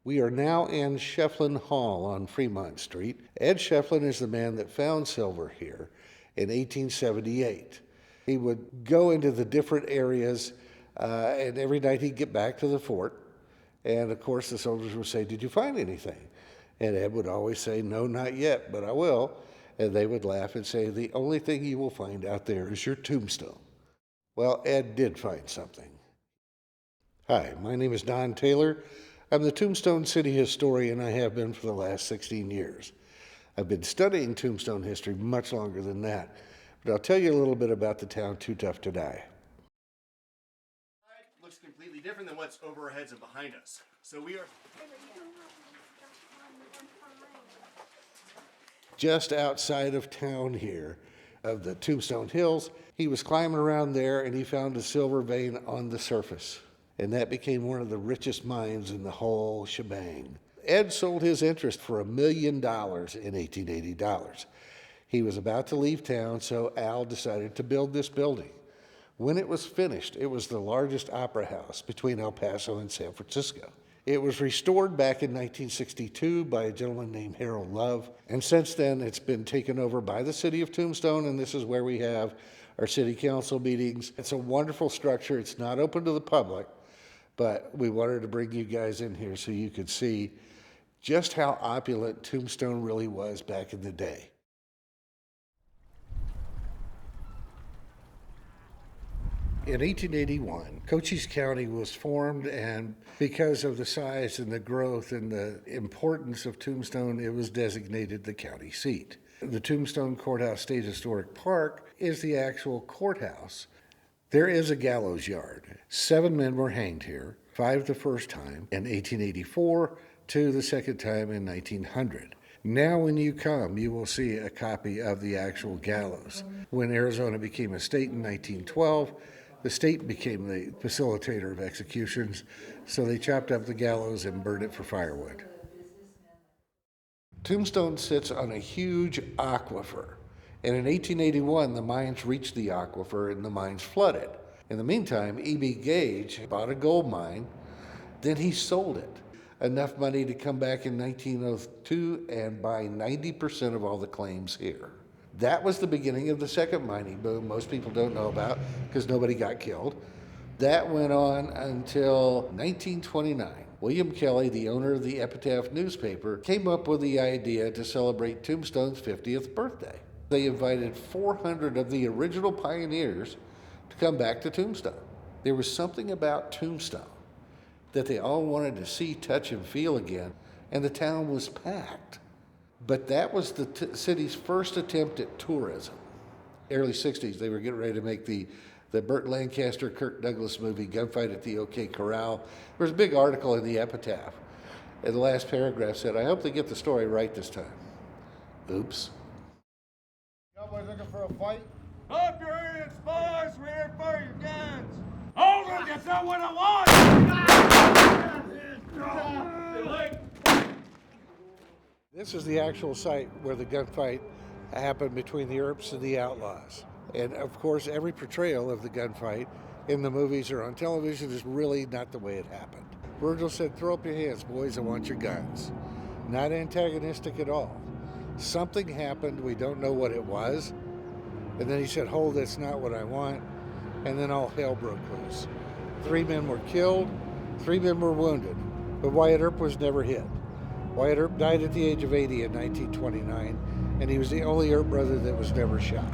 We are now in Shefflin Hall on Fremont Street. Ed Shefflin is the man that found silver here in 1878. He would go into the different areas, and every night he'd get back to the fort. And of course, the soldiers would say, "Did you find anything?" And Ed would always say, "No, not yet, but I will." And they would laugh and say, "The only thing you will find out there is your tombstone." Well, Ed did find something. Hi, my name is Don Taylor. I'm the Tombstone City historian. I have been for the last 16 years. I've been studying Tombstone history much longer than that, but I'll tell you a little bit about the town Too Tough to Die. Looks completely different than what's over our heads and behind us. So we are just outside of town here, of the Tombstone Hills. He was climbing around there and he found a silver vein on the surface. And that became one of the richest mines in the whole shebang. Ed sold his interest for $1 million in 1880 dollars. He was about to leave town, so Al decided to build this building. When it was finished, it was the largest opera house between El Paso and San Francisco. It was restored back in 1962 by a gentleman named Harold Love, and since then it's been taken over by the city of Tombstone, and this is where we have our city council meetings. It's a wonderful structure. It's not open to the public, but we wanted to bring you guys in here so you could see just how opulent Tombstone really was back in the day. In 1881, Cochise County was formed, and because of the size and the growth and the importance of Tombstone, it was designated the county seat. The Tombstone Courthouse State Historic Park is the actual courthouse. There is a gallows yard. 7 men were hanged here, 5 the first time in 1884, 2 the second time in 1900. Now when you come, you will see a copy of the actual gallows. When Arizona became a state in 1912, the state became the facilitator of executions, so they chopped up the gallows and burned it for firewood. Tombstone sits on a huge aquifer. And in 1881, the mines reached the aquifer and the mines flooded. In the meantime, E.B. Gage bought a gold mine, then he sold it. Enough money to come back in 1902 and buy 90% of all the claims here. That was the beginning of the second mining boom most people don't know about because nobody got killed. That went on until 1929. William Kelly, the owner of the Epitaph newspaper, came up with the idea to celebrate Tombstone's 50th birthday. They invited 400 of the original pioneers to come back to Tombstone. There was something about Tombstone that they all wanted to see, touch, and feel again, and the town was packed. But that was the city's first attempt at tourism. Early 60s, they were getting ready to make the Burt Lancaster, Kirk Douglas movie, Gunfight at the OK Corral. There was a big article in the Epitaph, and the last paragraph said, "I hope they get the story right this time." Oops. Y'all boys looking for a fight? Up your hands, boys! We're here for your guns! Hold them! That's not what I want! This is the actual site where the gunfight happened between the Earps and the Outlaws. And of course, every portrayal of the gunfight in the movies or on television is really not the way it happened. Virgil said, "Throw up your hands, boys, I want your guns." Not antagonistic at all. Something happened, we don't know what it was. And then he said, "Hold, that's not what I want." And then all hell broke loose. 3 men were killed, 3 men were wounded, but Wyatt Earp was never hit. Wyatt Earp died at the age of 80 in 1929, and he was the only Earp brother that was never shot.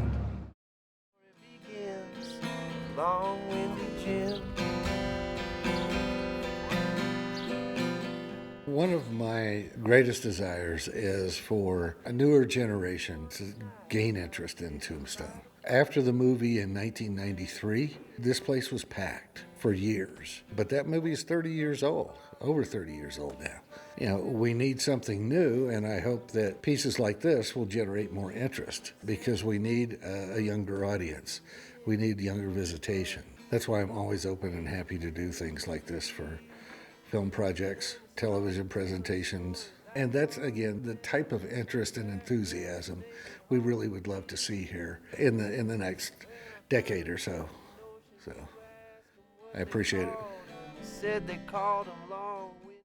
One of my greatest desires is for a newer generation to gain interest in Tombstone. After the movie in 1993, this place was packed for years. But that movie is 30 years old, over 30 years old now. You know, we need something new, and I hope that pieces like this will generate more interest because we need a younger audience. We need younger visitation. That's why I'm always open and happy to do things like this for film projects, television presentations. And that's, again, the type of interest and enthusiasm we really would love to see here in the next decade or so. So I appreciate it. Said they called him long.